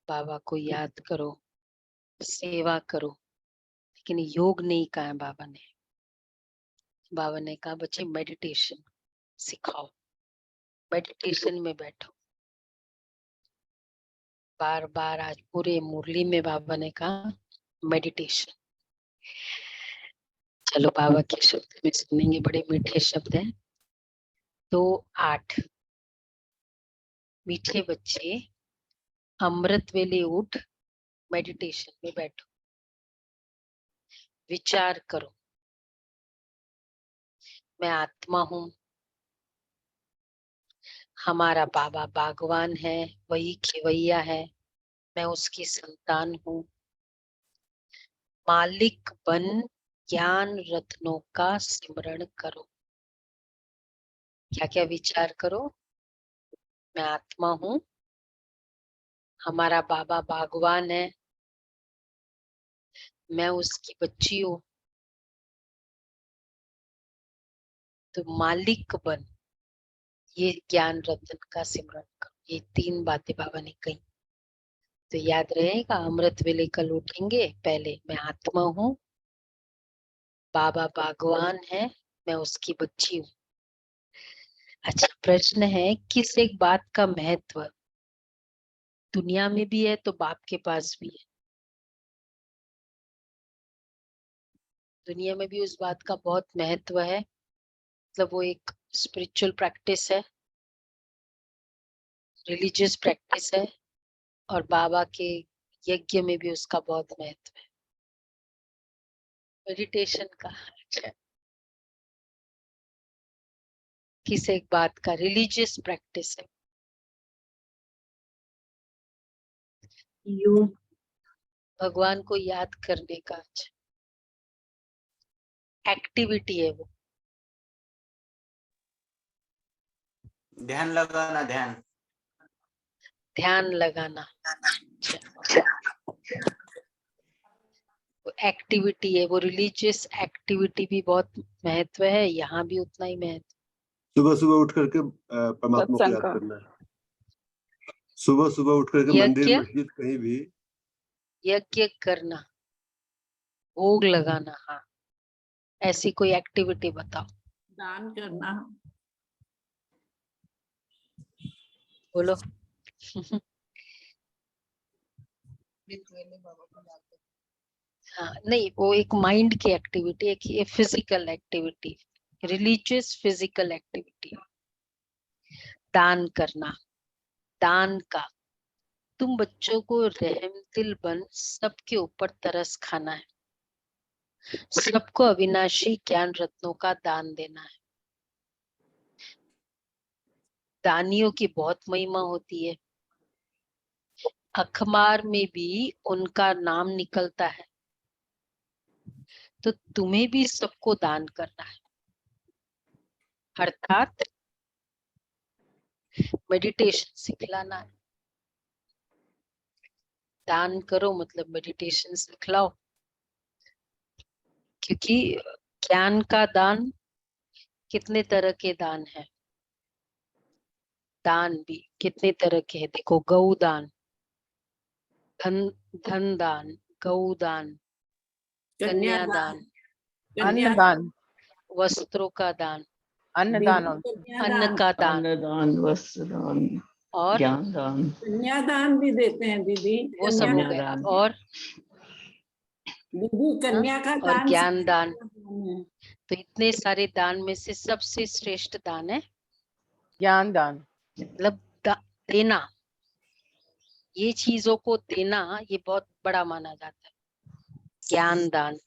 बाबा को याद करो, सेवा करो, लेकिन योग नहीं कहा है बाबा ने। बाबा ने कहा बच्चे मेडिटेशन सिखाओ, मेडिटेशन में बैठो। बार बार आज पूरे मुरली में बाबा ने कहा मेडिटेशन। चलो बाबा के शब्द में सुनेंगे, बड़े मीठे शब्द हैं। तो 8 मीठे बच्चे अमृत वेले उठ मेडिटेशन में बैठो, विचार करो मैं आत्मा हूँ, हमारा बाबा बागवान है, वही खिवैया है, मैं उसकी संतान हूँ। मालिक बन ज्ञान रत्नों का सिमरण करो। क्या क्या विचार करो? मैं आत्मा हूँ, हमारा बाबा बागवान है, मैं उसकी बच्ची हूँ। तो मालिक बन, ये ज्ञान रत्न का सिमरन करो। ये 3 बातें बाबा ने कही, तो याद रहेगा। अमृत वेले कल उठेंगे, पहले मैं आत्मा हूँ, बाबा बागवान है, मैं उसकी बच्ची हूँ। अच्छा, प्रश्न है किस एक बात का महत्व दुनिया में भी है तो बाप के पास भी है? दुनिया में भी उस बात का बहुत महत्व है, मतलब वो एक स्पिरिचुअल प्रैक्टिस है, रिलीजियस प्रैक्टिस है, और बाबा के यज्ञ में भी उसका बहुत महत्व है, मेडिटेशन का। अच्छा, किस एक बात का? रिलीजियस प्रैक्टिस है, योग, भगवान को याद करने का एक्टिविटी है वो। ध्यान लगाना, ध्यान लगाना। वो एक्टिविटी है, वो रिलीजियस एक्टिविटी भी बहुत महत्व है, यहाँ भी उतना ही महत्व। सुबह सुबह उठ करके परमात्मा को याद करना है। सुबह सुबह उठ करके मंदिर मस्जिद कहीं भी यज्ञ करना, भोग लगाना। हाँ, ऐसी कोई एक्टिविटी बताओ। दान करना, बोलो। हाँ, नहीं, वो एक माइंड की एक्टिविटी, एक ये physical activity, religious physical activity. दान करना, दान का तुम बच्चों को रहम दिल बन सबके ऊपर तरस खाना है, सबको अविनाशी ज्ञान रत्नों का दान देना है। दानियों की बहुत महिमा होती है, अखबार में भी उनका नाम निकलता है, तो तुम्हें भी सबको दान करना है, अर्थात मेडिटेशन सिखलाना है। दान करो मतलब मेडिटेशन सिखलाओ, क्योंकि ज्ञान का दान कितने तरह के दान है, दान भी कितने तरह के हैं। देखो, गौ दान, धन दान, गौ दान, कन्यादान, अन्नदान, वस्त्रों का दान, अन्नदान, अन्न का दान, अन्नदान, वस्त्रदान और ज्ञान दान, कन्यादान भी देते हैं दीदी। वो सब हो गया। अब और दीदी कन्या का और दान, ज्ञान दान। तो इतने सारे दान में से सबसे श्रेष्ठ दान है ज्ञान दान, मतलब देना। ये चीजों को देना, ये बहुत बड़ा माना जाता है, ज्ञान दान।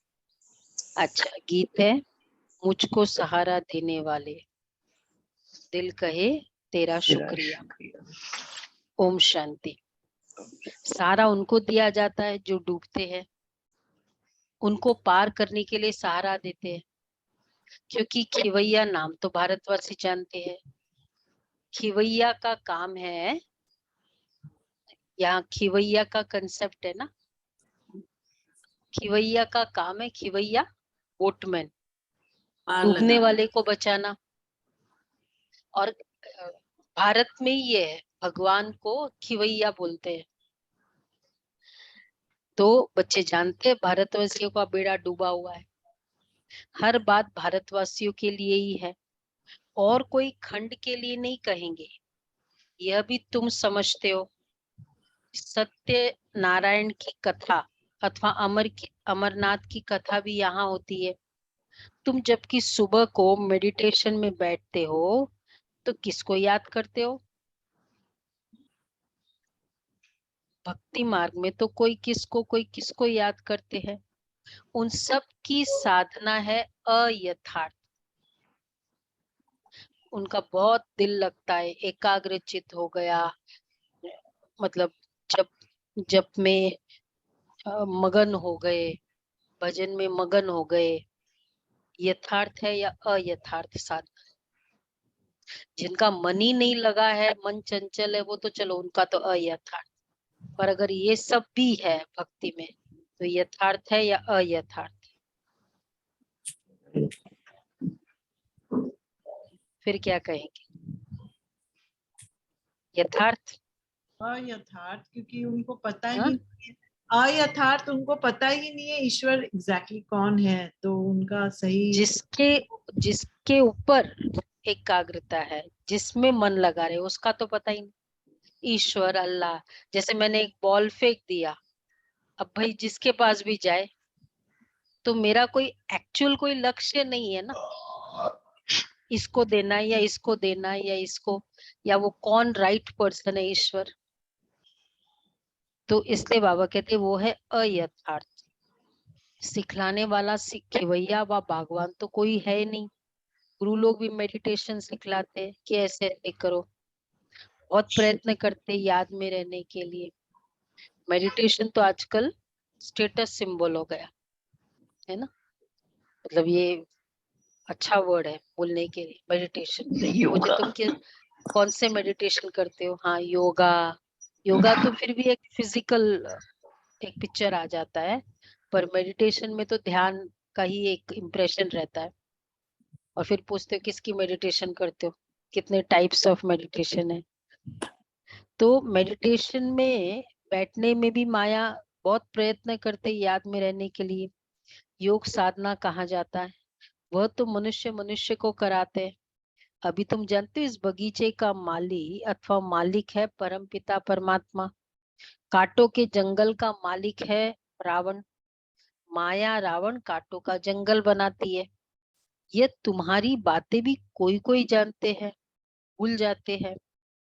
अच्छा, गीत है, मुझको सहारा देने वाले दिल कहे तेरा शुक्रिया। ओम शांति। सहारा उनको दिया जाता है जो डूबते हैं, उनको पार करने के लिए सहारा देते हैं, क्योंकि खिवैया नाम तो भारतवासी जानते हैं। खिवैया का काम है, यहाँ खिवैया का कंसेप्ट है ना, खिवैया का काम है, खिवैया बोटमैन, डूबने वाले को बचाना। और भारत में ये है, भगवान को खिवैया बोलते हैं, तो बच्चे जानते हैं भारतवासियों का बेड़ा डूबा हुआ है, हर बात भारतवासियों के लिए ही है और कोई खंड के लिए नहीं कहेंगे, यह भी तुम समझते हो। सत्य नारायण की कथा अथवा अमरनाथ की कथा भी यहाँ होती है। तुम जबकि सुबह को मेडिटेशन में बैठते हो तो किसको याद करते हो? भक्ति मार्ग में तो कोई किसको याद करते हैं। उन सब की साधना है अयथार्थ। उनका बहुत दिल लगता है, एकाग्र चित्त हो गया, मतलब जब जब में मगन हो गए, भजन में मगन हो गए। यथार्थ है या अयथार्थ साधना? जिनका मन ही नहीं लगा है, मन चंचल है, वो तो चलो उनका तो अयथार्थ। पर अगर ये सब भी है भक्ति में तो यथार्थ है या अयथार्थ? फिर क्या कहेंगे? यथार्थ। अयथार्थ, क्योंकि उनको पता ही हाँ? नहीं है। अयथार्थ, उनको पता ही नहीं है ईश्वर एग्जैक्टली कौन है, तो उनका सही जिसके ऊपर एकाग्रता है, जिसमें मन लगा रहे, उसका तो पता ही नहीं। ईश्वर, अल्लाह, जैसे मैंने एक बॉल फेंक दिया, अब भाई जिसके पास भी जाए तो मेरा कोई एक्चुअल कोई लक्ष्य नहीं है ना, इसको देना या इसको देना या इसको, या वो कौन राइट पर्सन है ईश्वर। तो इसलिए बाबा कहते वो है अयथार्थ। सिखलाने वाला सिखवैया व भगवान तो कोई है नहीं। गुरु लोग भी मेडिटेशन सिखलाते हैं कि ऐसे ऐसे करो, बहुत प्रयत्न करते याद में रहने के लिए। मेडिटेशन तो आजकल स्टेटस सिंबल हो गया है ना, मतलब ये अच्छा वर्ड है बोलने के लिए, मेडिटेशन। मुझे योगा। तुम कौन से मेडिटेशन करते हो? हाँ, योगा। योगा तो फिर भी एक फिजिकल एक पिक्चर आ जाता है, पर मेडिटेशन में तो ध्यान का ही एक इम्प्रेशन रहता है। और फिर पूछते हो किसकी मेडिटेशन करते हो, कितने टाइप्स ऑफ मेडिटेशन है। तो मेडिटेशन में बैठने में भी माया बहुत प्रयत्न करते याद में रहने के लिए। योग साधना कहा जाता है, वह तो मनुष्य को कराते हैं। अभी तुम जानते हो इस बगीचे का माली अथवा मालिक है परमपिता परमात्मा। कांटों के जंगल का मालिक है रावण। माया रावण कांटों का जंगल बनाती है। ये तुम्हारी बातें भी कोई कोई जानते हैं, भूल जाते हैं,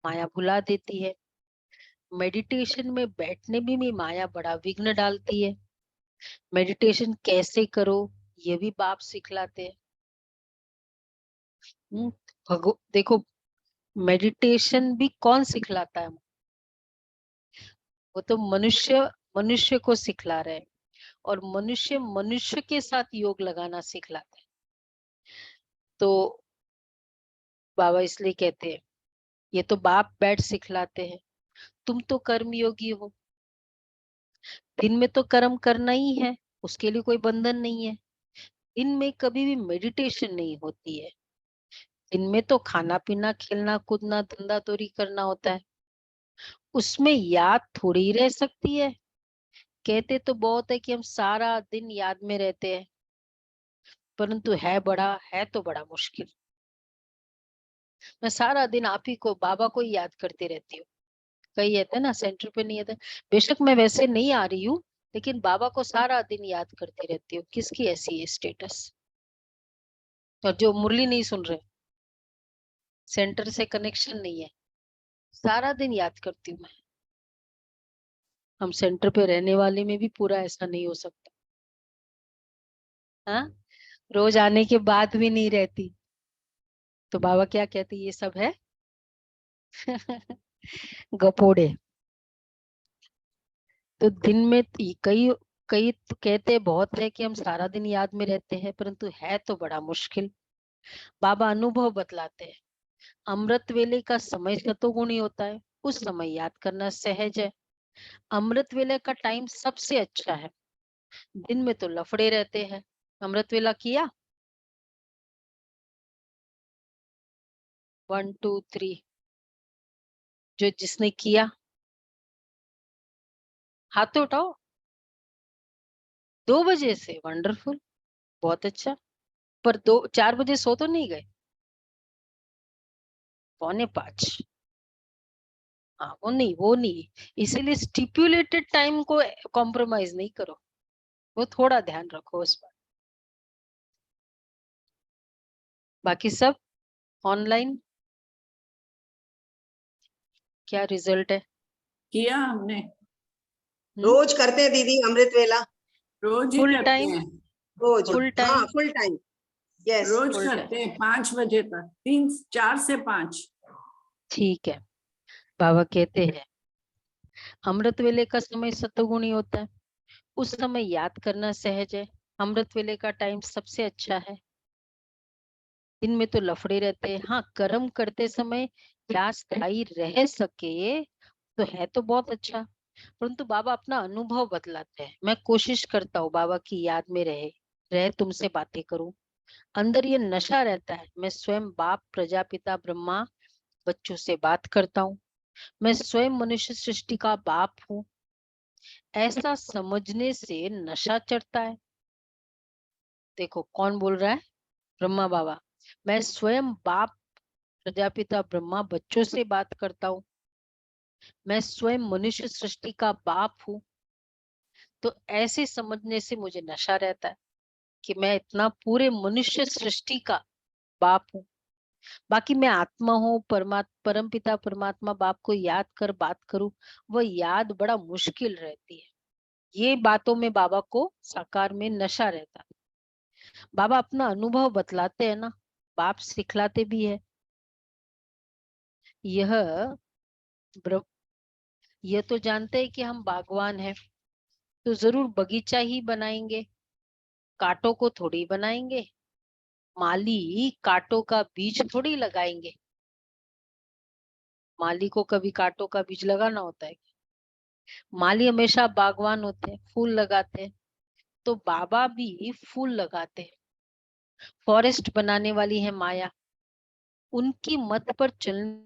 माया भुला देती है। मेडिटेशन में बैठने में भी माया बड़ा विघ्न डालती है। मेडिटेशन कैसे करो ये भी बाप सिखलाते हैं। देखो, मेडिटेशन भी कौन सिखलाता है? वो तो मनुष्य को सिखला रहे हैं, और मनुष्य के साथ योग लगाना सिखलाते हैं। तो बाबा इसलिए कहते हैं, ये तो बाप बैठ सिखलाते हैं। तुम तो कर्म योगी हो, दिन में तो कर्म करना ही है, उसके लिए कोई बंधन नहीं है। दिन में कभी भी मेडिटेशन नहीं होती है। दिन में तो खाना पीना, खेलना कूदना, धंधा तोरी करना होता है। उसमें याद थोड़ी रह सकती है। कहते तो बहुत है कि हम सारा दिन याद में रहते हैं, परंतु है तो बड़ा मुश्किल। मैं सारा दिन आप ही को, बाबा को ही याद करती रहती हूँ। कई कहते हैं ना सेंटर पे नहीं आते, बेशक मैं वैसे नहीं आ रही हूँ, लेकिन बाबा को सारा दिन याद करती रहती हूँ। किसकी ऐसी है स्टेटस? और जो मुरली नहीं सुन रहे, सेंटर से कनेक्शन नहीं है, सारा दिन याद करती हूँ मैं। हम सेंटर पे रहने वाले में भी पूरा ऐसा नहीं हो सकता। हाँ, रोज आने के बाद भी नहीं रहती। तो बाबा क्या कहते, ये सब है गपोड़े। तो दिन में कई कई तो कहते बहुत है कि हम सारा दिन याद में रहते हैं, परंतु है तो बड़ा मुश्किल। बाबा अनुभव बतलाते हैं, अमृत वेले का समय सतोगुणी होता है, उस समय याद करना सहज है। अमृत वेले का टाइम सबसे अच्छा है। दिन में तो लफड़े रहते हैं। अमृत वेला किया? 1 2 3, जो जिसने किया हाथ तो उठाओ। 2 बजे से, वंडरफुल, बहुत अच्छा। पर 4 बजे सो तो नहीं गए? 4:45। हाँ, वो नहीं, इसीलिए स्टिपुलेटेड टाइम को कॉम्प्रोमाइज नहीं करो, वो थोड़ा ध्यान रखो उस पर। बाकी सब ऑनलाइन क्या रिजल्ट है? किया हमने, रोज करते हैं दीदी अमृत वेला, रोज ही फुल करते टाइम? हैं, रोज। फुल हाँ टाइम? Full time, yes. रोज full करते हैं 5 बजे तक, 4 से 5। ठीक है। बाबा कहते हैं अमृत वेले का समय सतोगुणी होता है, उस समय याद करना सहज है। अमृत वेले का टाइम सबसे अच्छा है। दिन में तो लफड़े रहते हैं, हाँ कर्म करते समय क्या स्थायी रह सके तो है तो बहुत अच्छा, परंतु बाबा अपना अनुभव बतलाते हैं। मैं कोशिश करता हूँ बाबा की याद में रहे तुमसे बातें करूं। अंदर ये नशा रहता है, मैं स्वयं बाप प्रजापिता ब्रह्मा बच्चों से बात करता हूँ, मैं स्वयं मनुष्य सृष्टि का बाप हूँ, ऐसा समझने से नशा चढ़ता है। देखो कौन बोल रहा है? ब्रह्मा बाबा। मैं स्वयं बाप प्रजापिता ब्रह्मा बच्चों से बात करता हूँ, मैं स्वयं मनुष्य सृष्टि का बाप हूँ। तो ऐसे समझने से मुझे नशा रहता है कि मैं इतना पूरे मनुष्य सृष्टि का बाप हूँ। बाकी मैं आत्मा हूँ, परम पिता परमात्मा बाप को याद कर बात करूं, वह याद बड़ा मुश्किल रहती है। ये बातों में बाबा को साकार में नशा रहता है। बाबा अपना अनुभव बतलाते हैं ना, बाप सिखलाते भी है। यह यह तो जानते हैं कि हम बागवान हैं, तो जरूर बगीचा ही बनाएंगे, कांटों को थोड़ी बनाएंगे। माली कांटों का बीज थोड़ी लगाएंगे। माली को कभी कांटों का बीज लगाना होता है? माली हमेशा बागवान होते हैं, फूल लगाते हैं। तो बाबा भी फूल लगाते हैं। फॉरेस्ट बनाने वाली है माया, उनकी मत पर चलने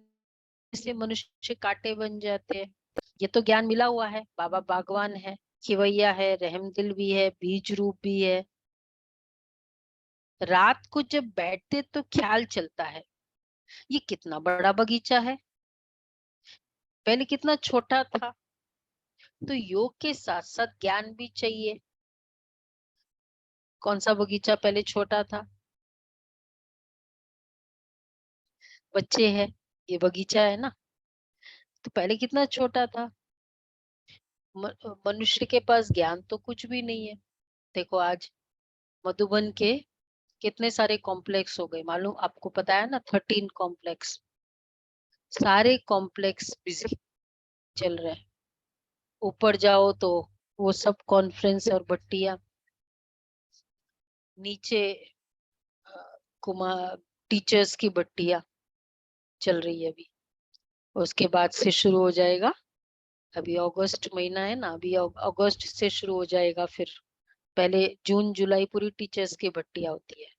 से मनुष्य कांटे बन जाते हैं। ये तो ज्ञान मिला हुआ है। बाबा बागवान है, खिवैया है, रहमदिल भी है, बीज रूप भी है। रात को जब बैठते तो ख्याल चलता है ये कितना बड़ा बगीचा है, पहले कितना छोटा था। तो योग के साथ साथ ज्ञान भी चाहिए। कौन सा बगीचा पहले छोटा था? बच्चे हैं, ये बगीचा है ना, तो पहले कितना छोटा था। मनुष्य के पास ज्ञान तो कुछ भी नहीं है। देखो आज मधुबन के कितने सारे कॉम्प्लेक्स हो गए मालूम आपको? पता है ना, 13 कॉम्प्लेक्स, सारे कॉम्प्लेक्स बिजी चल रहे हैं। ऊपर जाओ तो वो सब कॉन्फ्रेंस और भट्टिया, नीचे कुमार टीचर्स की भट्टिया चल रही है अभी। उसके बाद से शुरू हो जाएगा, अभी अगस्त महीना है ना, अभी अगस्त से शुरू हो जाएगा। फिर पहले जून जुलाई पूरी टीचर्स की भट्टिया होती है,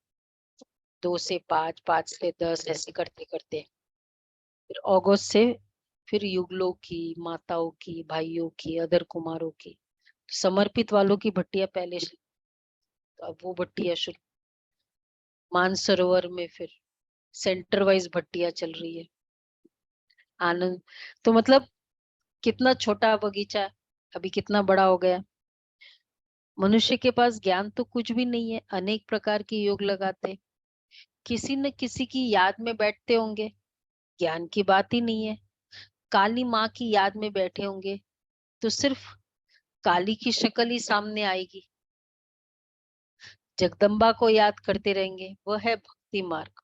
2 से 5, 5 से 10 ऐसे करते करते। फिर अगस्त से फिर युगलों की, माताओं की, भाइयों की, अदर कुमारों की, समर्पित वालों की भट्टिया पहले से, तो अब वो भट्टिया शुरू। मानसरोवर में फिर सेंटर वाइज भट्टिया चल रही है। आनंद, तो मतलब कितना छोटा बगीचा अभी कितना बड़ा हो गया। मनुष्य के पास ज्ञान तो कुछ भी नहीं है, अनेक प्रकार के योग लगाते, किसी न किसी की याद में बैठते होंगे, ज्ञान की बात ही नहीं है। काली माँ की याद में बैठे होंगे तो सिर्फ काली की शक्ल ही सामने आएगी। जगदम्बा को याद करते रहेंगे, वह है भक्ति मार्ग।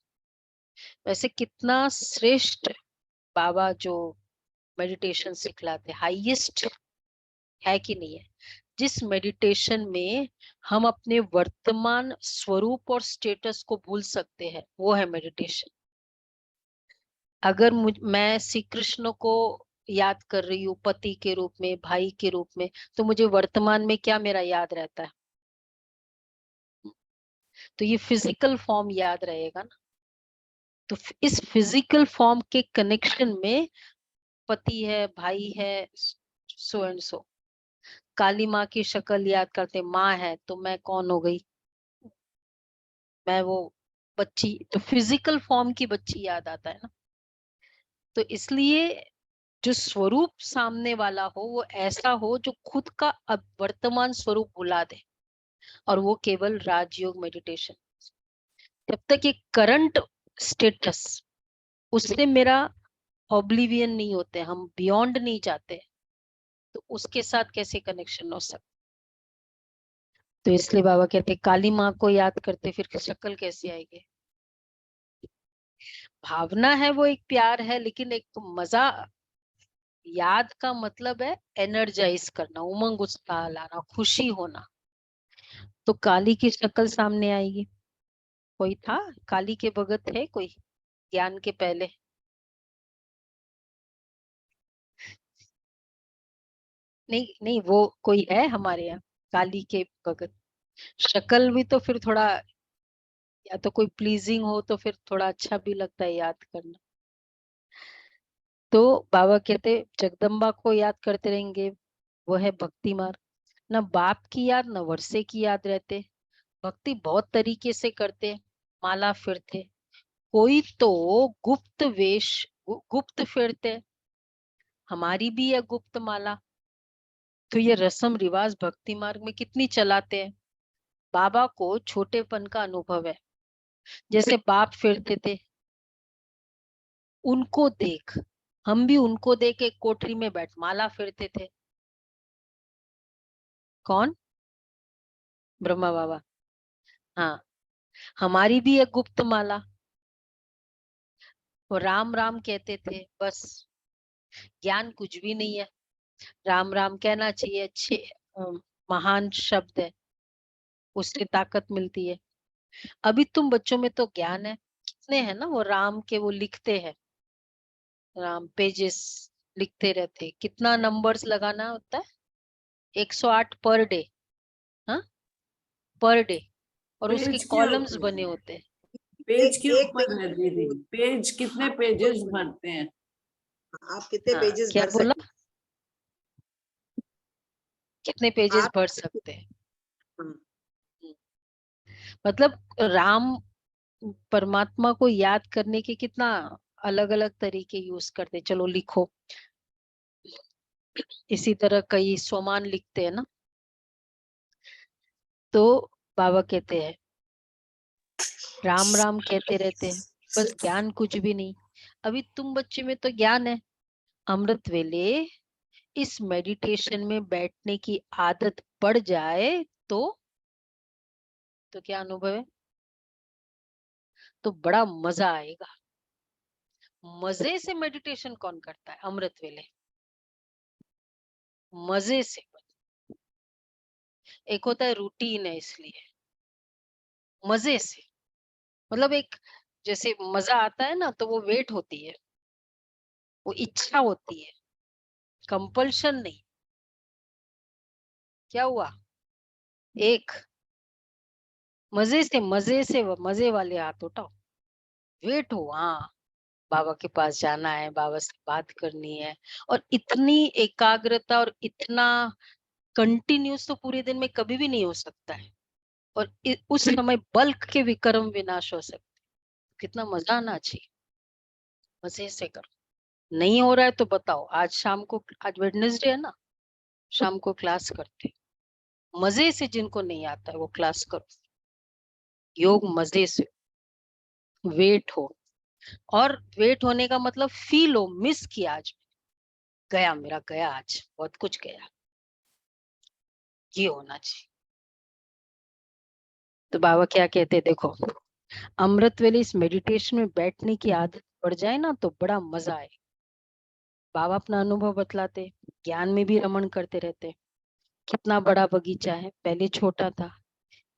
वैसे कितना श्रेष्ठ बाबा जो मेडिटेशन सिखलाते, हाईएस्ट है कि नहीं है? जिस मेडिटेशन में हम अपने वर्तमान स्वरूप और स्टेटस को भूल सकते हैं, वो है मेडिटेशन। अगर मैं श्री कृष्ण को याद कर रही हूँ पति के रूप में, भाई के रूप में, तो मुझे वर्तमान में क्या मेरा याद रहता है? तो ये फिजिकल फॉर्म याद रहेगा ना। तो इस फिजिकल फॉर्म के कनेक्शन में पति है, भाई है, सो एंड सो, काली माँ की शक्ल याद करते, माँ है तो मैं कौन हो गई, मैं वो बच्ची, तो फिजिकल फॉर्म की बच्ची याद आता है ना। तो इसलिए जो स्वरूप सामने वाला हो वो ऐसा हो जो खुद का अब वर्तमान स्वरूप भुला दे, और वो केवल राजयोग मेडिटेशन। जब तक ये करंट स्टेटस, उससे मेरा ऑब्लिवियन नहीं होते, हम बियॉन्ड नहीं जाते, तो उसके साथ कैसे कनेक्शन हो सकता। तो इसलिए बाबा कहते काली माँ को याद करते फिर शक्ल कैसे आएगी। भावना है वो एक प्यार है, लेकिन एक तो मजा, याद का मतलब है एनर्जाइज करना, उमंग उत्साह लाना, खुशी होना। तो काली की शक्ल सामने आएगी। कोई था काली के भगत है कोई ज्ञान के पहले? नहीं नहीं, वो कोई है हमारे यहाँ काली के भगत? शक्ल भी तो फिर थोड़ा, या तो कोई प्लीजिंग हो तो फिर थोड़ा अच्छा भी लगता है याद करना। तो बाबा कहते जगदम्बा को याद करते रहेंगे, वो है भक्ति मार्ग। न बाप की याद न वर्षे की याद रहते, भक्ति बहुत तरीके से करते, माला फिरते, कोई तो गुप्त वेश गुप्त फिरते, हमारी भी है गुप्त माला। तो ये रस्म रिवाज भक्ति मार्ग में कितनी चलाते हैं। बाबा को छोटेपन का अनुभव है, जैसे बाप फिरते थे, उनको देख हम भी उनको देख एक कोठरी में बैठ माला फिरते थे। कौन? ब्रह्मा बाबा। हाँ, हमारी भी एक गुप्त माला। वो राम राम कहते थे, बस ज्ञान कुछ भी नहीं है, राम राम कहना चाहिए, अच्छे महान शब्द है, उससे ताकत मिलती है। अभी तुम बच्चों में तो ज्ञान है, कितने हैं ना वो राम के, वो लिखते हैं, राम पेजेस लिखते रहते, कितना नंबर्स लगाना होता है, 108 पर डे, हाँ पर डे, और उसके पेज के कॉलम्स ऊपर बने है। होते हैं। पेज के एक ऊपर है दीदी, पेज कितने पेजेस भरते हैं। आप कितने हाँ, पेजेस क्या भर बोला? सकते कितने हैं? पेजेस आप भर सकते हैं? हाँ, मतलब राम परमात्मा को याद करने के कितना अलग अलग तरीके यूज करते, चलो लिखो। इसी तरह कई स्वमान लिखते हैं ना। तो बाबा कहते हैं राम राम कहते रहते हैं, बस ज्ञान कुछ भी नहीं। अभी तुम बच्चे में तो ज्ञान है। अमृत वेले इस मेडिटेशन में बैठने की आदत पड़ जाए तो क्या अनुभव है? तो बड़ा मजा आएगा। मजे से मेडिटेशन कौन करता है? अमृत वेले मजे से। एक होता है रूटीन है, इसलिए मजे से, मतलब एक जैसे मजा आता है ना, तो वो वेट होती है, वो इच्छा होती है, कंपल्शन नहीं। क्या हुआ? एक मजे से मजे वाले हाथ उठाओ, वेट हो, हाँ बाबा के पास जाना है, बाबा से बात करनी है। और इतनी एकाग्रता और इतना कंटिन्यूस तो पूरे दिन में कभी भी नहीं हो सकता है। और उस समय बल्क के विक्रम विनाश हो सकते। कितना मजा आना चाहिए, मजे से करो। नहीं हो रहा है तो बताओ, आज शाम को, आज वेडनेसडे है ना, शाम को क्लास करते, मजे से। जिनको नहीं आता है वो क्लास करो, योग मजे से, वेट हो। और वेट होने का मतलब फील हो, मिस किया आज, गया मेरा, गया आज बहुत कुछ गया, ये होना चाहिए। तो बाबा क्या कहते, देखो अमृत वेले इस मेडिटेशन में बैठने की आदत पड़ जाए ना तो बड़ा मजा आए। बाबा अपना अनुभव बतलाते, ज्ञान में भी रमण करते रहते। कितना बड़ा बगीचा है, पहले छोटा था,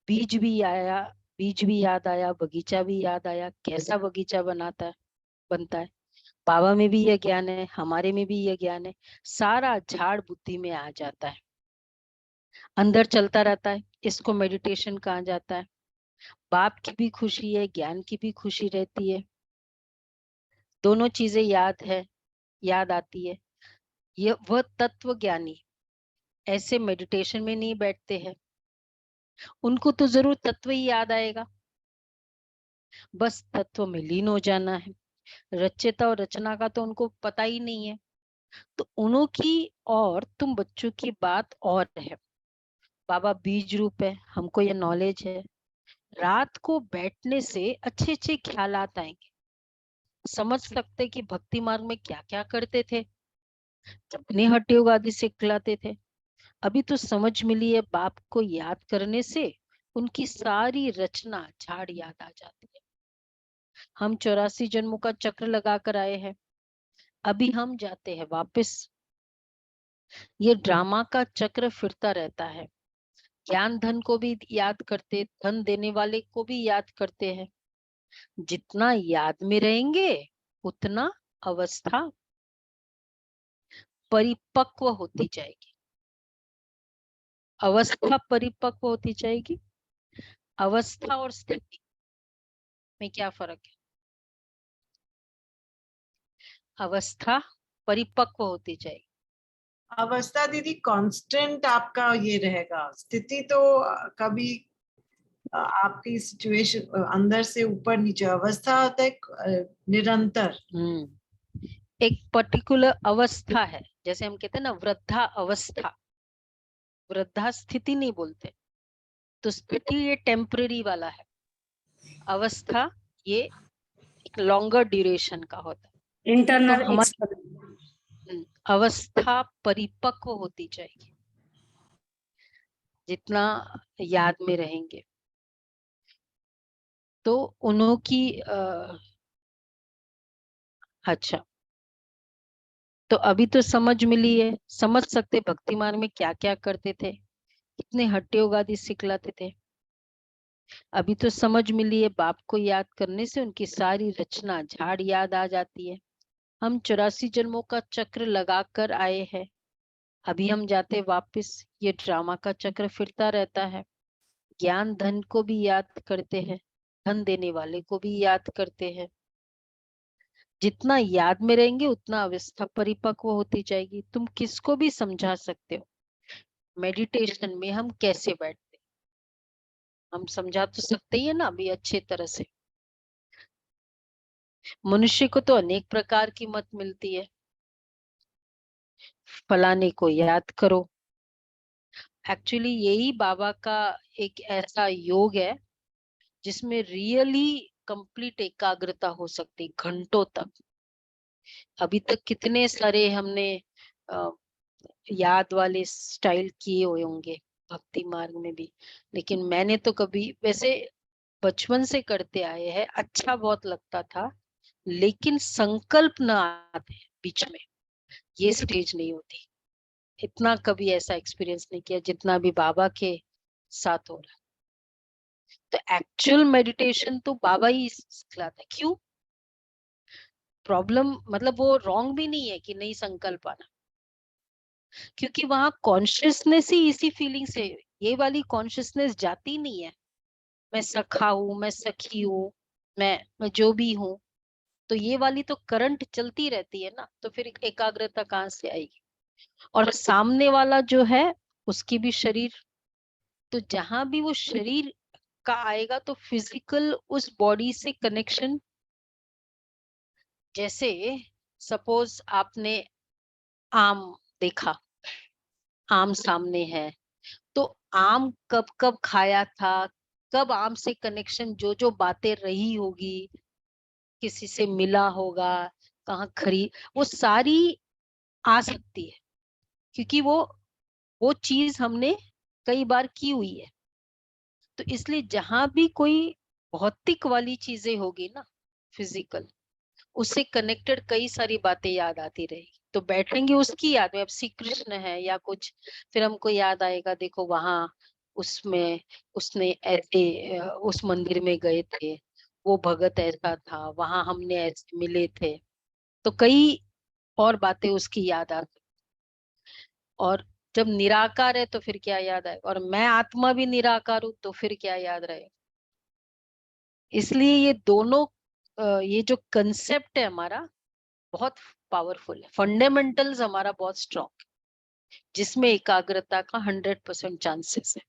बीज भी आया, बीज भी याद आया, बगीचा भी याद आया, कैसा बगीचा बनता है। बाबा में भी यह ज्ञान है, हमारे में भी यह ज्ञान है, सारा झाड़ बुद्धि में आ जाता है, अंदर चलता रहता है। इसको मेडिटेशन कहा जाता है। बाप की भी खुशी है, ज्ञान की भी खुशी रहती है, दोनों चीजें याद आती है। ये वह तत्व ज्ञानी ऐसे मेडिटेशन में नहीं बैठते हैं। उनको तो जरूर तत्व ही याद आएगा, बस तत्व में लीन हो जाना है। रचयिता और रचना का तो उनको पता ही नहीं है। तो उन्हों की और तुम बच्चों की बात और है। बाबा बीज रूप है, हमको ये नॉलेज है। रात को बैठने से अच्छे अच्छे ख्यालात आएंगे, समझ सकते कि भक्ति मार्ग में क्या क्या करते थे, कितने हट्टे योग आदि सिखलाते थे। अभी तो समझ मिली है, बाप को याद करने से उनकी सारी रचना झाड़ याद आ जाती है। हम 84 जन्मों का चक्र लगा कर आए हैं, अभी हम जाते हैं वापस। ये ड्रामा का चक्र फिरता रहता है। ज्ञान धन को भी याद करते, धन देने वाले को भी याद करते हैं। जितना याद में रहेंगे उतना अवस्था परिपक्व होती जाएगी। अवस्था परिपक्व होती जाएगी। अवस्था और स्थिति में क्या फर्क है? अवस्था परिपक्व होती जाएगी। अवस्था दीदी कांस्टेंट आपका ये रहेगा, स्थिति तो कभी आपकी सिचुएशन अंदर से ऊपर नीचे, अवस्था होता है निरंतर। एक पर्टिकुलर अवस्था है, जैसे हम कहते हैं ना वृद्धा अवस्था, वृद्धा स्थिति नहीं बोलते। तो स्थिति ये टेम्पररी वाला है, अवस्था ये एक लॉन्गर ड्यूरेशन का होता है। इंटरनल तो हमारी अवस्था परिपक्व होती जाएगी जितना याद में रहेंगे। तो उन्हों की अच्छा, तो अभी तो समझ मिली है, समझ सकते भक्ति मार्ग में क्या क्या करते थे, कितने हट्टे योग आदि सिखलाते थे। अभी तो समझ मिली है, बाप को याद करने से उनकी सारी रचना झाड़ याद आ जाती है। हम 84 जन्मों का चक्र लगा कर आए हैं, अभी हम जाते वापस। ये ड्रामा का चक्र फिरता रहता है। ज्ञान धन को भी याद करते हैं, धन देने वाले को भी याद करते हैं। जितना याद में रहेंगे उतना अवस्था परिपक्व होती जाएगी। तुम किसको भी समझा सकते हो मेडिटेशन में हम कैसे बैठते, हम समझा तो सकते ही है ना अभी अच्छे तरह से। मनुष्य को तो अनेक प्रकार की मत मिलती है, फलाने को याद करो। एक्चुअली यही बाबा का एक ऐसा योग है जिसमें रियली कंप्लीट एकाग्रता हो सकती घंटों तक। अभी तक कितने सारे हमने याद वाले स्टाइल किए हुए होंगे भक्ति मार्ग में भी, लेकिन मैंने तो कभी, वैसे बचपन से करते आए हैं, अच्छा बहुत लगता था, लेकिन संकल्प न आते बीच में, ये स्टेज नहीं होती। इतना कभी ऐसा एक्सपीरियंस नहीं किया जितना भी बाबा के साथ हो रहा। तो एक्चुअल मेडिटेशन तो बाबा ही सिखलाता है। क्यों? प्रॉब्लम मतलब वो रॉन्ग भी नहीं है कि नहीं संकल्प आना, क्योंकि वहां कॉन्शियसनेस ही इसी फीलिंग से, ये वाली कॉन्शियसनेस जाती नहीं है मैं सखा हूँ, मैं सखी हूँ, मैं जो भी हूँ। तो ये वाली तो करंट चलती रहती है ना, तो फिर एकाग्रता कहाँ से आएगी? और सामने वाला जो है उसकी भी शरीर, तो जहां भी वो शरीर का आएगा तो फिजिकल उस बॉडी से कनेक्शन। जैसे सपोज आपने आम देखा, आम सामने है, तो आम कब कब खाया था, कब आम से कनेक्शन, जो जो बातें रही होगी, किसी से मिला होगा, कहाँ खरीद, वो सारी आ सकती है, क्योंकि वो चीज हमने कई बार की हुई है। तो इसलिए जहां भी कोई भौतिक वाली चीजें होगी ना, फिजिकल, उससे कनेक्टेड कई सारी बातें याद आती रहेगी। तो बैठेंगे उसकी याद में, अब श्री कृष्ण है या कुछ, फिर हमको याद आएगा देखो वहां उसमें उसने ऐसे उस मंदिर में गए थे, वो भगत ऐसा था, वहां हमने ऐसे मिले थे। तो कई और बातें उसकी याद आ। और जब निराकार है तो फिर क्या याद आए, और मैं आत्मा भी निराकार हूं तो फिर क्या याद रहे। इसलिए ये दोनों ये जो कंसेप्ट है हमारा बहुत पावरफुल है, फंडामेंटल्स हमारा बहुत स्ट्रॉन्ग। जिसमें एकाग्रता का 100% चांसेस है।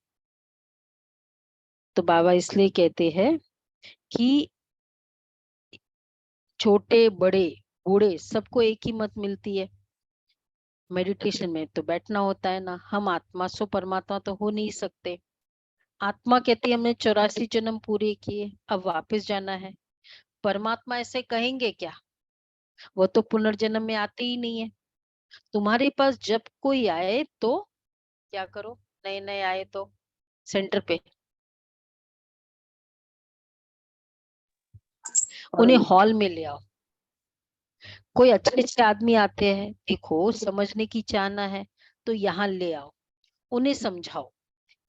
तो बाबा इसलिए कहते हैं कि छोटे बड़े बूढ़े सबको एक ही मत मिलती है, मेडिटेशन में तो बैठना होता है ना। हम आत्मा सो परमात्मा तो हो नहीं सकते। आत्मा कहती है हमने 84 जन्म पूरे किए, अब वापस जाना है। परमात्मा ऐसे कहेंगे क्या, वो तो पुनर्जन्म में आते ही नहीं है। तुम्हारे पास जब कोई आए तो क्या करो, नए नए आए तो सेंटर पे उन्हें हॉल में ले आओ। कोई अच्छे अच्छे आदमी आते हैं, देखो समझने की चाहना है तो यहाँ ले आओ, उन्हें समझाओ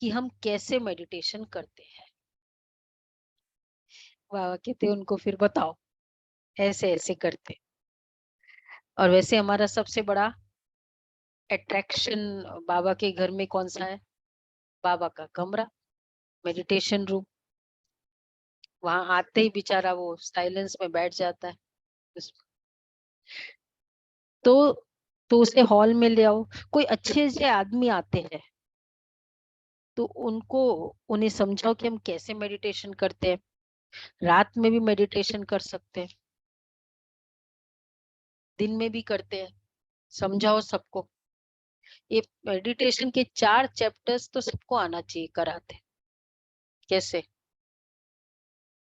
कि हम कैसे मेडिटेशन करते हैं। बाबा कहते हैं उनको फिर बताओ ऐसे ऐसे करते। और वैसे हमारा सबसे बड़ा अट्रैक्शन बाबा के घर में कौन सा है, बाबा का कमरा, मेडिटेशन रूम। वहां आते ही बेचारा वो साइलेंस में बैठ जाता है। तो उसे हॉल में ले आओ। कोई अच्छे से आदमी आते हैं तो उन्हें समझाओ कि हम कैसे मेडिटेशन करते हैं। रात में भी मेडिटेशन कर सकते हैं, दिन में भी करते हैं। समझाओ सबको। ये मेडिटेशन के 4 चैप्टर्स तो सबको आना चाहिए कराते। कैसे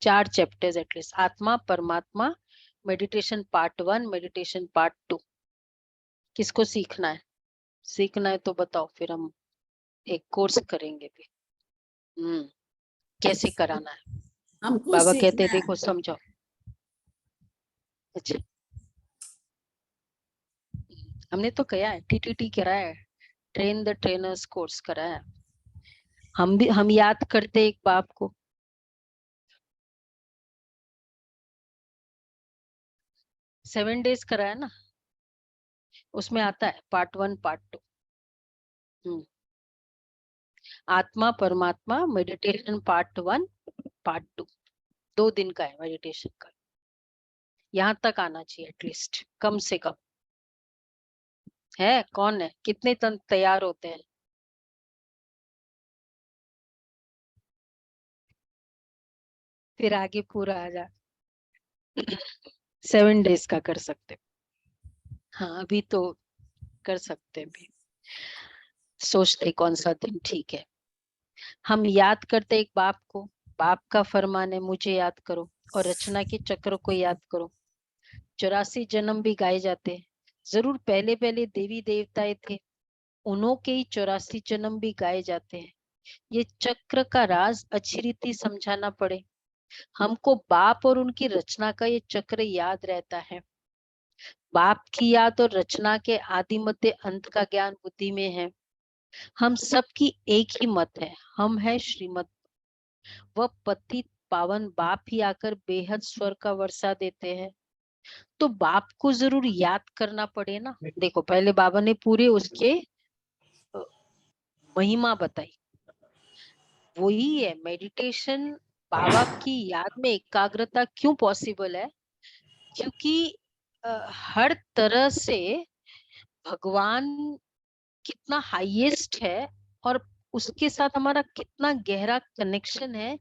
4 चैप्टर्स एटलीस्ट, आत्मा परमात्मा, मेडिटेशन पार्ट 1, मेडिटेशन पार्ट 2। किसको सीखना है, सीखना है तो बताओ, फिर हम एक कोर्स करेंगे भी। कैसे कराना है। हमको बाबा कहते सीखना है। देखो समझाओ। अच्छा, हमने तो किया है, टीटीटी कराया है, ट्रेन द ट्रेनर्स कोर्स कराया है। हम याद करते एक बाप को, सेवन डेज कराया ना, उसमें आता है पार्ट 1 पार्ट 2। आत्मा परमात्मा मेडिटेशन पार्ट 1 पार्ट 2, 2 दिन का है मेडिटेशन का। यहाँ तक आना चाहिए एटलीस्ट, कम से कम। है कौन है, कितने तैयार होते हैं। फिर आगे पूरा आ जा। 7 डेज का कर सकते। हाँ अभी तो कर सकते हैं भी, सोचते कौन सा दिन ठीक है। हम याद करते एक बाप को, बाप का फरमान है मुझे याद करो, और रचना के चक्र को याद करो। 84 जन्म भी गाए जाते हैं। जरूर पहले पहले देवी देवताएं थे, उन्हों के ही 84 जन्म भी गाए जाते हैं। ये चक्र का राज अच्छी रीति समझाना पड़े। हमको बाप और उनकी रचना का ये चक्र याद रहता है। बाप की याद और रचना के आदि मध्य अंत का ज्ञान बुद्धि में है। हम सबकी एक ही मत है, हम है श्रीमत। वह पतित पावन बाप ही आकर बेहद स्वर का वर्षा देते हैं। तो बाप को जरूर याद करना पड़े ना। देखो पहले बाबा ने पूरे उसके महिमा बताई, वही है मेडिटेशन। बाबा की याद में एकाग्रता क्यों पॉसिबल है, क्योंकि हर तरह से भगवान कितना हाईएस्ट है और उसके साथ हमारा कितना गहरा कनेक्शन है,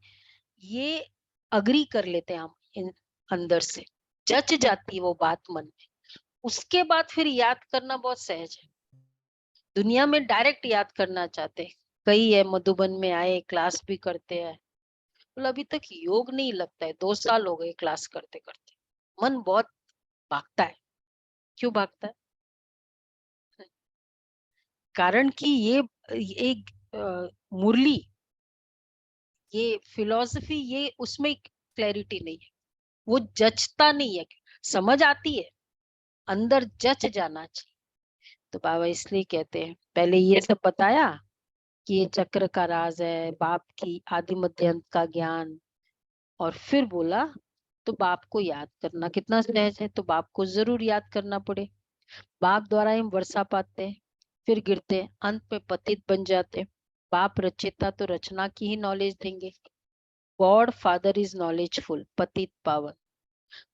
ये अग्री कर लेते हैं हम अंदर से, जच जाती है वो बात मन में। उसके बाद फिर याद करना बहुत सहज है। दुनिया में डायरेक्ट याद करना चाहते हैं, कई है मधुबन में आए, क्लास भी करते हैं, बोला अभी तक योग नहीं लगता है, 2 साल हो गए क्लास करते करते। मन बहुत भागता है। क्यों भागता है, कारण कि ये एक मुरली, ये फिलॉसफी, ये उसमें क्लैरिटी नहीं है, वो जचता नहीं है। समझ आती है, अंदर जच जाना चाहिए। तो बाबा इसलिए कहते हैं पहले ये सब बताया कि ये चक्र का राज है, बाप की आदि मध्य अंत का ज्ञान, और फिर बोला तो बाप को याद करना कितना सहज है। तो बाप को जरूर याद करना पड़े। बाप द्वारा हम वर्षा पाते हैं, फिर गिरते हैं, अंत में पतित बन जाते हैं। बाप रचेता तो रचना की ही नॉलेज देंगे। गॉड फादर इज नॉलेजफुल, पतित पावन,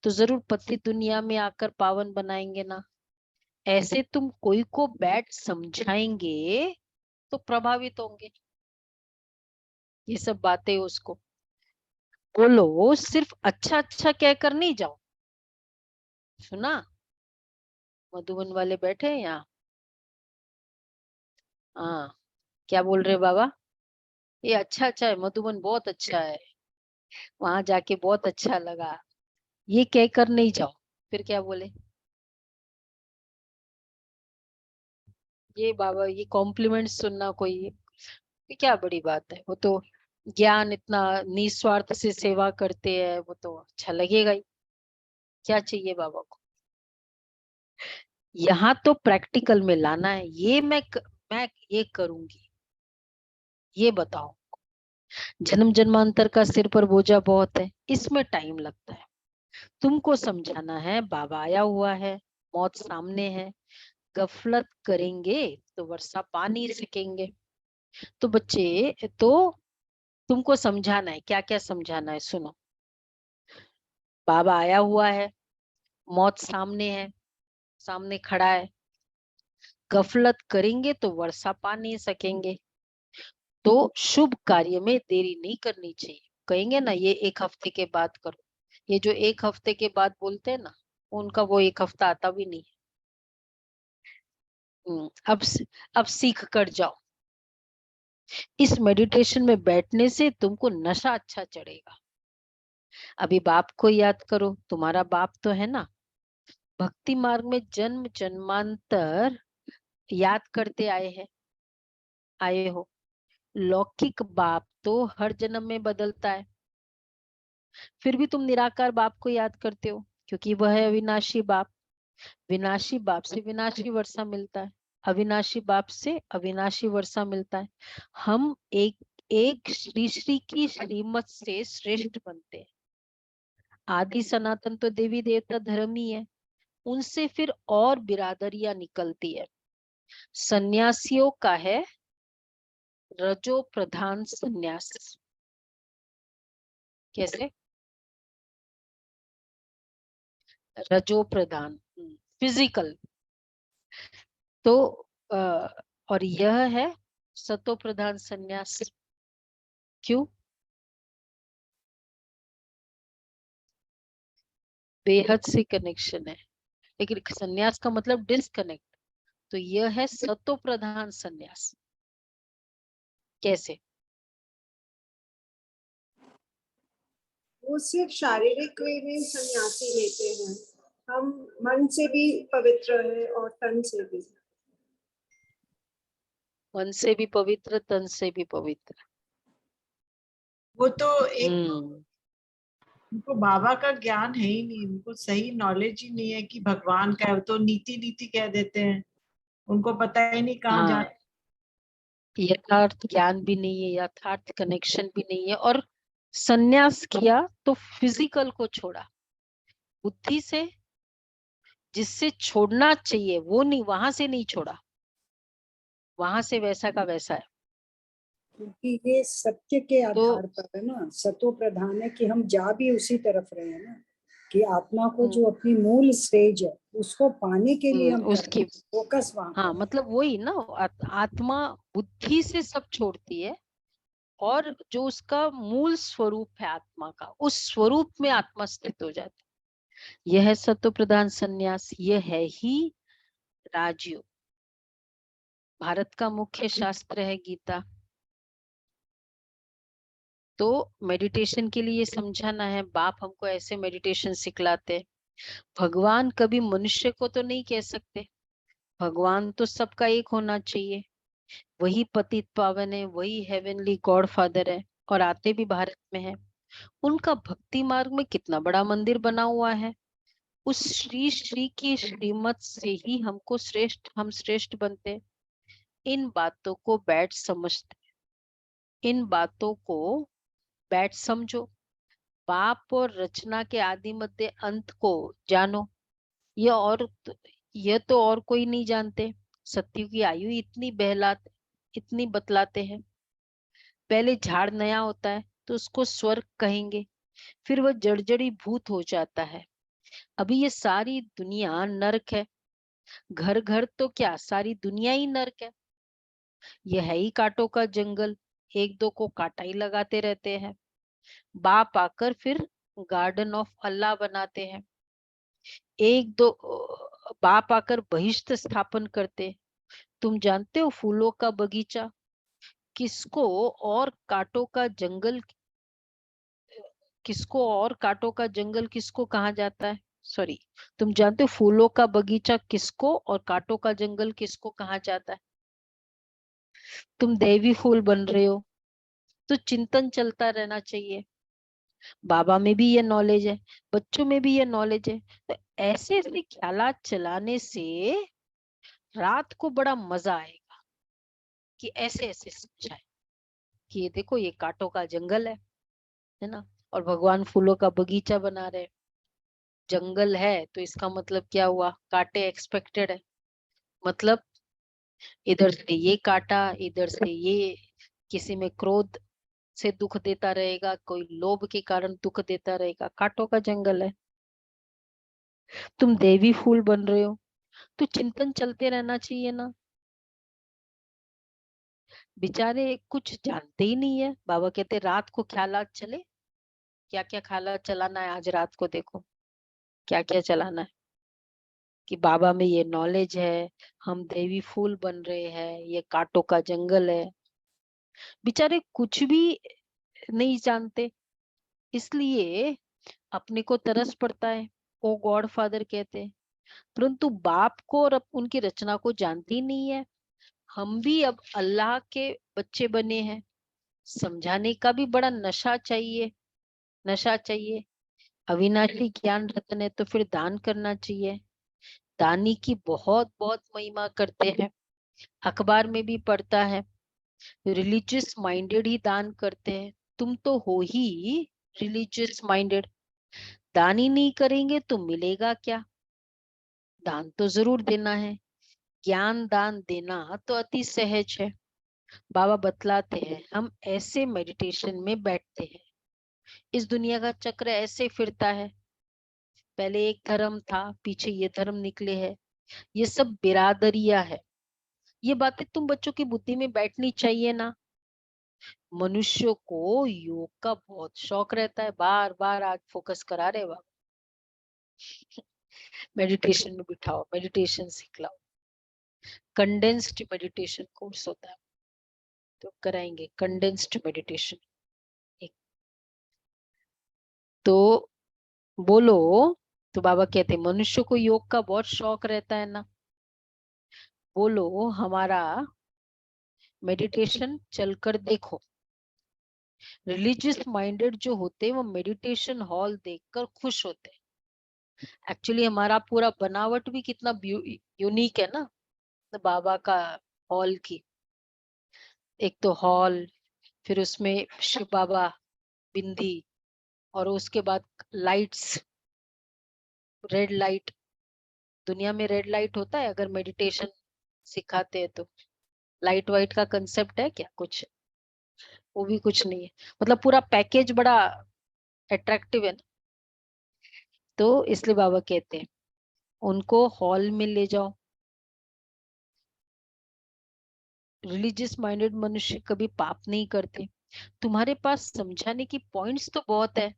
तो जरूर पतित दुनिया में आकर पावन बनाएंगे ना। ऐसे तुम कोई को बैड समझाएंगे तो प्रभावित होंगे। ये सब बातें उसको बोलो, सिर्फ अच्छा अच्छा कहकर नहीं जाओ। सुना? मधुबन वाले बैठे हैं यहाँ। हाँ, क्या बोल रहे बाबा? ये अच्छा है, मधुबन बहुत अच्छा है, वहां जाके बहुत अच्छा लगा, ये कहकर नहीं जाओ। फिर क्या बोले? ये बाबा, ये कॉम्प्लीमेंट सुनना कोई ये क्या बड़ी बात है? वो तो ज्ञान इतना निस्वार्थ से सेवा करते हैं, वो तो अच्छा लगेगा ही। क्या चाहिए बाबा को? यहाँ तो प्रैक्टिकल में लाना है। मैं ये करूंगी, ये बताओ। जन्म जन्मांतर का सिर पर बोझा बहुत है, इसमें टाइम लगता है। तुमको समझाना है बाबा आया हुआ है, मौत सामने है, गफलत करेंगे तो वर्षा पानी सकेंगे। तो बच्चे, तो तुमको समझाना है, क्या क्या समझाना है सुनो। बाबा आया हुआ है, मौत सामने है, सामने खड़ा है, गफलत करेंगे तो वर्षा पा नहीं सकेंगे। तो शुभ कार्य में देरी नहीं करनी चाहिए। कहेंगे ना ये 1 हफ्ते के बाद करो, ये जो 1 हफ्ते के बाद बोलते हैं ना, उनका वो 1 हफ्ता आता भी नहीं है। अब सीख कर जाओ। इस मेडिटेशन में बैठने से तुमको नशा अच्छा चढ़ेगा। अभी बाप को याद करो, तुम्हारा बाप तो है ना। भक्ति मार्ग में जन्म जन्मांतर याद करते आए हो। लौकिक बाप तो हर जन्म में बदलता है, फिर भी तुम निराकार बाप को याद करते हो, क्योंकि वह है अविनाशी बाप। विनाशी बाप से विनाशी वर्षा मिलता है, अविनाशी बाप से अविनाशी वर्षा मिलता है। हम एक एक श्री श्री की श्रीमत से श्रेष्ठ बनते हैं। आदि सनातन तो देवी देवता धर्म ही है, उनसे फिर और बिरादरियां निकलती है। सन्यासियों का है रजो प्रधान सन्यास। कैसे? रजो प्रधान फिजिकल। तो और यह है सतो प्रधान सन्यास। क्यों? बेहद से कनेक्शन है, लेकिन सन्यास का मतलब डिस्कनेक्ट। तो यह है सतो प्रधान सन्यास। कैसे? वो सिर्फ शारीरिक वे में सन्यासी लेते हैं, हम मन से भी पवित्र है और तन से भी। मन से भी पवित्र, तन से भी पवित्र। वो तो एक उनको बाबा का ज्ञान है ही नहीं, उनको सही नॉलेज ही नहीं है कि भगवान का है। वो तो नीति नीति कह देते हैं, उनको पता ही नहीं कहाँ हाँ, जाना। यथार्थ ज्ञान भी नहीं है, यथार्थ कनेक्शन भी नहीं है। और सन्यास किया तो फिजिकल को छोड़ा, बुद्धि से जिससे छोड़ना चाहिए वो नहीं, वहां से नहीं छोड़ा, वहां से वैसा का वैसा है। क्योंकि ये सत्य के तो आधार पर है ना, सतो प्रधान है कि हम जा भी उसी तरफ रहे हैं ना, कि आत्मा को जो अपनी मूल स्टेज है उसको पाने के लिए हम उसकी फोकस वहां हाँ, पर। मतलब वही ना, आत्मा बुद्धि से सब छोड़ती है, और जो उसका मूल स्वरूप है आत्मा का, उस स्वरूप में आत्मा स्थित हो जाती है। यह है सत्व प्रधान संन्यास, यह है ही राजयोग। भारत का मुख्य शास्त्र है गीता। तो मेडिटेशन के लिए समझाना है, बाप हमको ऐसे मेडिटेशन सिखलाते। भगवान कभी मनुष्य को तो नहीं कह सकते, भगवान तो सबका एक होना चाहिए। वही पतित पावन है, वही हेवनली गॉड फादर है, और आते भी भारत में है। उनका भक्ति मार्ग में कितना बड़ा मंदिर बना हुआ है। उस श्री श्री की श्रीमत से ही हम श्रेष्ठ बनते हैं। इन बातों को बैठ समझते, इन बातों को बैठ समझो। बाप और रचना के आदि मध्य अंत को जानो। यह तो और कोई नहीं जानते। सत्य की आयु इतनी बतलाते हैं। पहले झाड़ नया होता है तो उसको स्वर्ग कहेंगे, फिर वह जर्जरी भूत हो जाता है। अभी ये सारी दुनिया नरक है। घर घर तो क्या सारी दुनिया ही नर्क है। यह है ही कांटों का जंगल, एक दो को कांटा ही लगाते रहते हैं। बाप आकर फिर गार्डन ऑफ अल्लाह बनाते हैं। एक दो बाप आकर बहिष्ठ स्थापन करते। तुम जानते हो फूलों का बगीचा किसको और कांटों का जंगल किसको कहा जाता है? सॉरी, तुम जानते हो फूलों का बगीचा किसको और कांटों का जंगल किसको कहा जाता है? तुम देवी फूल बन रहे हो तो चिंतन चलता रहना चाहिए। बाबा में भी ये नॉलेज है, बच्चों में भी ये नॉलेज है। तो ऐसे ऐसे ख्यालात चलाने से रात को बड़ा मजा आएगा कि ऐसे ऐसे समझाए कि ये देखो ये कांटों का जंगल है ना, और भगवान फूलों का बगीचा बना रहे। जंगल है तो इसका मतलब क्या हुआ? कांटे एक्सपेक्टेड है, मतलब इधर से ये कांटा, इधर से ये, किसी में क्रोध से दुख देता रहेगा, कोई लोभ के कारण दुख देता रहेगा। कांटों का जंगल है। तुम देवी फूल बन रहे हो तो चिंतन चलते रहना चाहिए ना। बेचारे कुछ जानते ही नहीं है। बाबा कहते रात को ख्यालात चले। क्या क्या ख्यालात चलाना है आज रात को? देखो क्या क्या चलाना है कि बाबा में ये नॉलेज है, हम देवी फूल बन रहे हैं, ये कांटों का जंगल है। बेचारे कुछ भी नहीं जानते, इसलिए अपने को तरस पड़ता है। ओ गॉड फादर कहते हैं, परंतु बाप को और उनकी रचना को जानती ही नहीं है। हम भी अब अल्लाह के बच्चे बने हैं, समझाने का भी बड़ा नशा चाहिए। अविनाशी ज्ञान रत्न है तो फिर दान करना चाहिए। दानी की बहुत बहुत महिमा करते हैं, अखबार में भी पढ़ता है। रिलीजियस माइंडेड ही दान करते हैं। तुम तो हो ही रिलीजियस माइंडेड। दान ही नहीं करेंगे तो मिलेगा क्या? दान तो जरूर देना है। ज्ञान दान देना तो अति सहज है। बाबा बतलाते हैं हम ऐसे मेडिटेशन में बैठते हैं, इस दुनिया का चक्र ऐसे फिरता है। पहले एक धर्म था, पीछे ये धर्म निकले हैं। ये सब बिरादरिया है। ये बातें तुम बच्चों की बुद्धि में बैठनी चाहिए ना। मनुष्य को योग का बहुत शौक रहता है, बार बार आज फोकस करा रहे बाबा, मेडिटेशन में बिठाओ, मेडिटेशन सिखलाओ। कंडेंस्ड मेडिटेशन कोर्स होता है तो कराएंगे कंडेंस्ड मेडिटेशन। तो बोलो, तो बाबा कहते मनुष्य को योग का बहुत शौक रहता है ना। बोलो हमारा मेडिटेशन चलकर देखो। रिलीजियस माइंडेड जो होते हैं वो मेडिटेशन हॉल देखकर खुश होते हैं। एक्चुअली हमारा पूरा बनावट भी कितना यूनिक है ना बाबा का हॉल की। एक तो हॉल, फिर उसमें शिव बाबा बिंदी, और उसके बाद लाइट्स, रेड लाइट। दुनिया में रेड लाइट होता है अगर मेडिटेशन सिखाते हैं तो? लाइट वाइट का कंसेप्ट है क्या कुछ? वो भी कुछ नहीं है। मतलब पूरा पैकेज बड़ा अट्रैक्टिव है ना। तो इसलिए बाबा कहते हैं उनको हॉल में ले जाओ। रिलीजियस माइंडेड मनुष्य कभी पाप नहीं करते। तुम्हारे पास समझाने की पॉइंट्स तो बहुत है,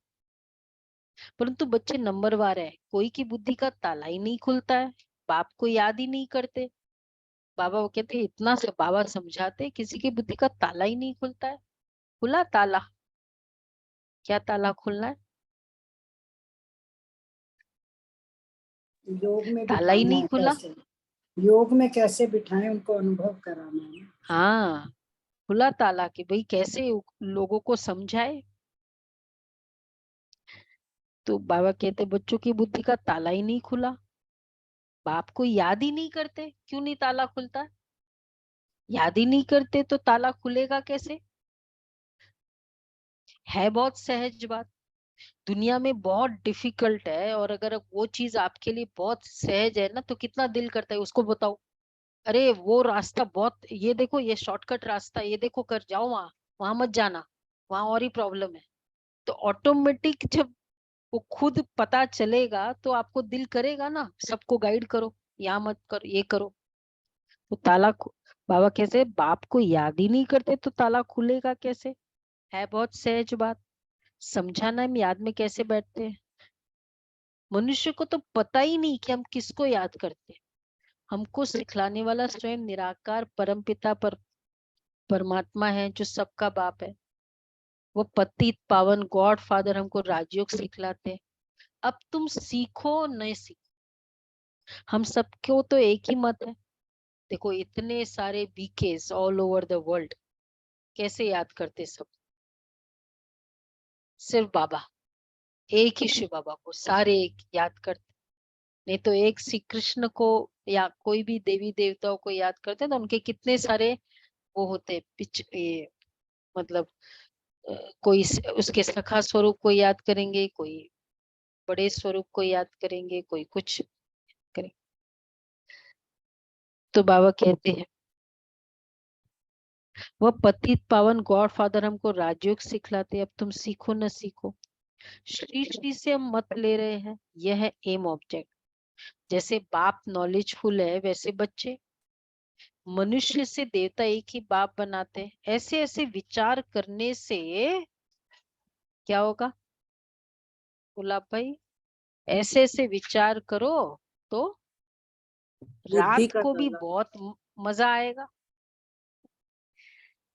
परंतु बच्चे नंबरवार है। कोई की बुद्धि का ताला ही नहीं खुलता है, बाप को याद ही नहीं करते। बाबा वो कहते इतना से बाबा समझाते, किसी की बुद्धि का ताला ही नहीं खुलता है। खुला ताला, क्या ताला खुलना है? योग में ताला ही बिठाना नहीं है खुला। कैसे, योग में कैसे बिठाएं, उनको अनुभव कराना है। हाँ, खुला ताला कि भाई कैसे लोगों को समझाए। तो बाबा कहते बच्चों की बुद्धि का ताला ही नहीं खुला, बाप को याद ही नहीं करते, क्यों नहीं ताला खुलता? याद ही नहीं करते तो ताला खुलेगा कैसे? है बहुत सहज बात। दुनिया में बहुत डिफिकल्ट है, और अगर वो चीज आपके लिए बहुत सहज है ना तो कितना दिल करता है उसको बताओ। अरे वो रास्ता बहुत, ये देखो ये शॉर्टकट रास्ता, ये देखो कर जाओ, वहां वहां मत जाना, वहां और ही प्रॉब्लम है। तो ऑटोमेटिक जब वो खुद पता चलेगा तो आपको दिल करेगा ना सबको गाइड करो, यहाँ मत करो, ये करो, तो ताला बाबा कैसे, बाप को याद ही नहीं करते तो ताला खुलेगा कैसे? है बहुत सहज बात, समझाना हम याद में कैसे बैठते हैं? मनुष्य को तो पता ही नहीं कि हम किसको याद करते हैं। हमको सिखलाने वाला स्वयं निराकार परमपिता परमात्मा है, जो सबका बाप है। वो पतित पावन गॉड फादर हमको राजयोग सिखलाते हैं। अब तुम सीखो नहीं सीखो, हम सबको तो एक ही मत है। देखो इतने सारे बीकेस ऑल ओवर द वर्ल्ड, कैसे याद करते सब? सिर्फ बाबा, एक ही शिव बाबा को सारे एक याद करते। नहीं तो एक श्री कृष्ण को या कोई भी देवी देवताओं को याद करते तो उनके कितने सारे वो होते मतलब कोई उसके सखा स्वरूप को याद करेंगे, कोई बड़े स्वरूप को याद करेंगे, कोई कुछ करेंगे। तो बाबा कहते हैं वह पतित पावन गॉड फादर हमको राजयोग सिखलाते, अब तुम सीखो न सीखो। श्री श्री से हम मत ले रहे हैं, यह है एम ऑब्जेक्ट। जैसे बाप नॉलेजफुल है, वैसे बच्चे मनुष्य से देवता एक ही बाप बनाते हैं। ऐसे ऐसे विचार करने से क्या होगा गुलाब भाई? ऐसे ऐसे विचार करो तो रात को भी बहुत मजा आएगा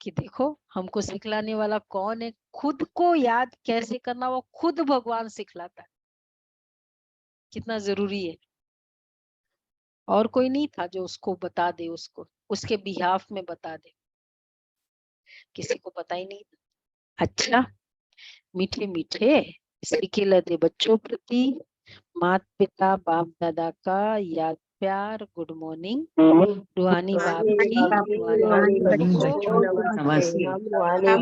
कि देखो हमको सिखलाने वाला कौन है। खुद को याद कैसे करना वो खुद भगवान सिखलाता है। कितना जरूरी है। और कोई नहीं था जो उसको बता दे, उसको उसके बिहाफ में बता दे, किसी को पता ही नहीं था। अच्छा, मीठे मीठे सीखे लदे बच्चों प्रति माता पिता बाप दादा का याद प्यार गुड मॉर्निंग। रूहानी बाप की रूहानी बच्चों नमस्ते। रूहानी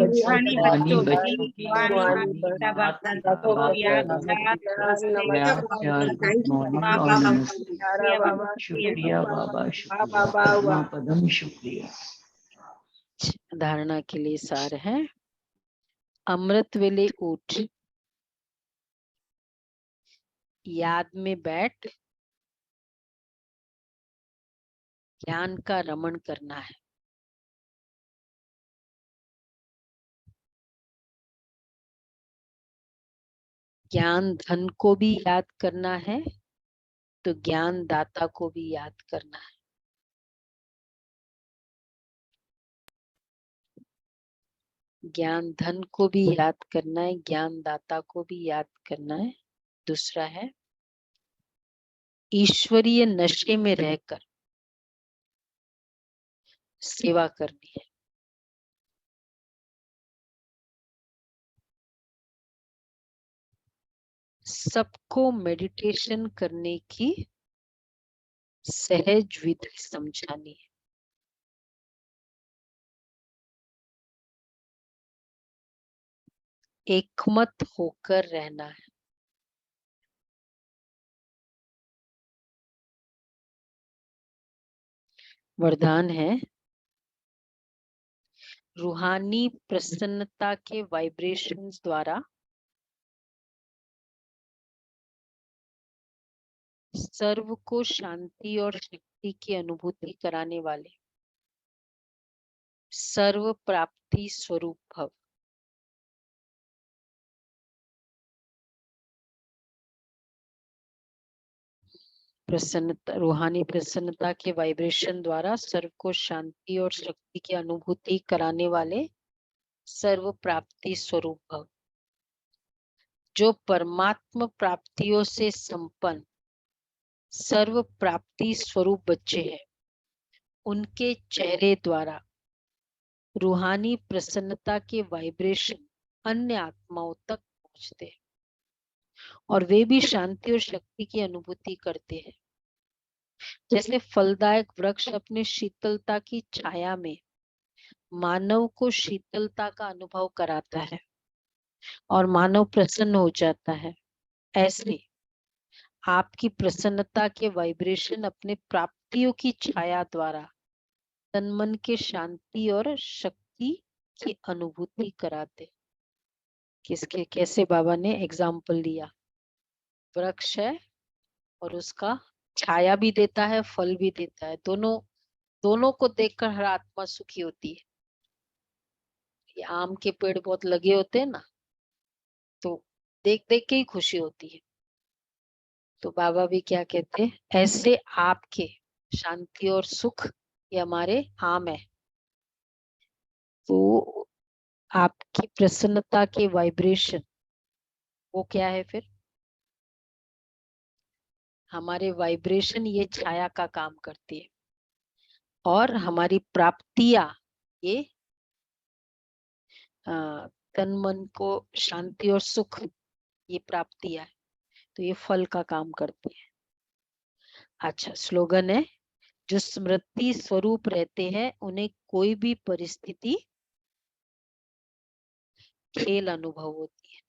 बच्चों की रूहानी पिता बाप दादा को याद प्यार गुड मॉर्निंग और नमस्ते। शुक्रिया बाबा, शुक्रिया पद्मा पदम, शुक्रिया। धारणा के लिए सार है। अमृत वेले उठ, याद में बैठ, ज्ञान का रमण करना है। ज्ञान धन को भी याद करना है तो ज्ञान दाता को भी याद करना है। ज्ञान धन को भी याद करना है, ज्ञान दाता को भी याद करना है। दूसरा है ईश्वरीय नशे में रहकर सेवा करनी है। सबको मेडिटेशन करने की सहज विधि समझानी है। एकमत होकर रहना है। वरदान है रूहानी प्रसन्नता के वाइब्रेशंस द्वारा सर्व को शांति और शक्ति की अनुभूति कराने वाले सर्व प्राप्ति स्वरूप भव। प्रसन्नता, रूहानी प्रसन्नता के वाइब्रेशन द्वारा सर्व को शांति और शक्ति की अनुभूति कराने वाले सर्व प्राप्ति स्वरूप भव। जो परमात्मा प्राप्तियों से संपन्न सर्व प्राप्ति स्वरूप बच्चे हैं, उनके चेहरे द्वारा रूहानी प्रसन्नता के वाइब्रेशन अन्य आत्माओं तक पहुंचते हैं और वे भी शांति और शक्ति की अनुभूति करते हैं। जैसे फलदायक वृक्ष अपने शीतलता की छाया में मानव को शीतलता का अनुभव कराता है और मानव प्रसन्न हो जाता है, ऐसे आपकी प्रसन्नता के वाइब्रेशन अपने प्राप्तियों की छाया द्वारा तन मन के शांति और शक्ति की अनुभूति कराते। किसके कैसे बाबा ने एग्जाम्पल लिया, वृक्ष है और उसका छाया भी देता है, फल भी देता है, दोनों को देखकर हर आत्मा सुखी होती है। ये आम के पेड़ बहुत लगे होते हैं ना, तो देख देख के ही खुशी होती है। तो बाबा भी क्या कहते हैं, ऐसे आपके शांति और सुख ये हमारे आम है। तो आपकी प्रसन्नता के वाइब्रेशन वो क्या है फिर? हमारे वाइब्रेशन ये छाया का काम करती है, और हमारी प्राप्तियां ये तन मन को शांति और सुख ये प्राप्तियां है, तो ये फल का काम करती है। अच्छा, स्लोगन है, जो स्मृति स्वरूप रहते हैं उन्हें कोई भी परिस्थिति खेल अनुभव होती है।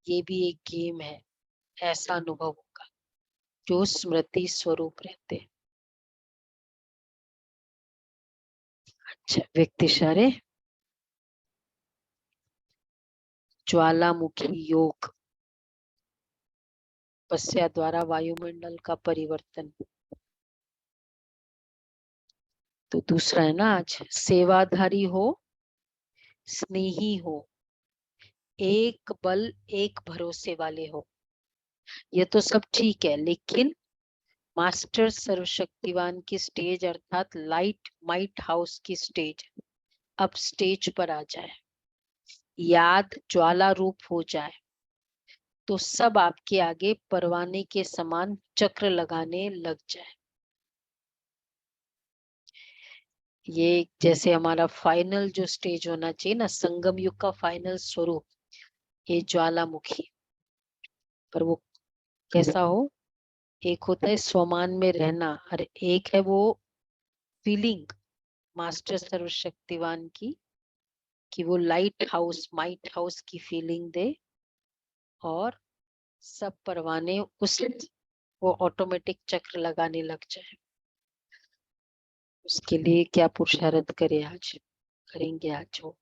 ये भी एक गेम है, ऐसा अनुभव होगा जो स्मृति स्वरूप रहते हैं। अच्छा, व्यक्ति सारे ज्वालामुखी योग, तपस्या द्वारा वायुमंडल का परिवर्तन। तो दूसरा है ना, आज सेवाधारी हो, स्नेही हो, एक बल एक भरोसे वाले हो। ये तो सब ठीक है, लेकिन मास्टर सर्वशक्तिवान की स्टेज अर्थात लाइट माइट हाउस की स्टेज अब स्टेज पर आ जाए, याद ज्वाला रूप हो जाए, तो सब आपके आगे परवाने के समान चक्र लगाने लग जाए। ये जैसे हमारा फाइनल जो स्टेज होना चाहिए ना, संगम युग का फाइनल स्वरूप, ये ज्वालामुखी। पर वो कैसा हो? एक होता है स्वमान में रहना, और एक है वो फीलिंग मास्टर सर्वशक्तिवान की, कि वो लाइट हाउस माइट हाउस की फीलिंग दे, और सब परवाने उस वो ऑटोमेटिक चक्र लगाने लग जाए। उसके लिए क्या पुरुषार्थ करेंगे आज वो।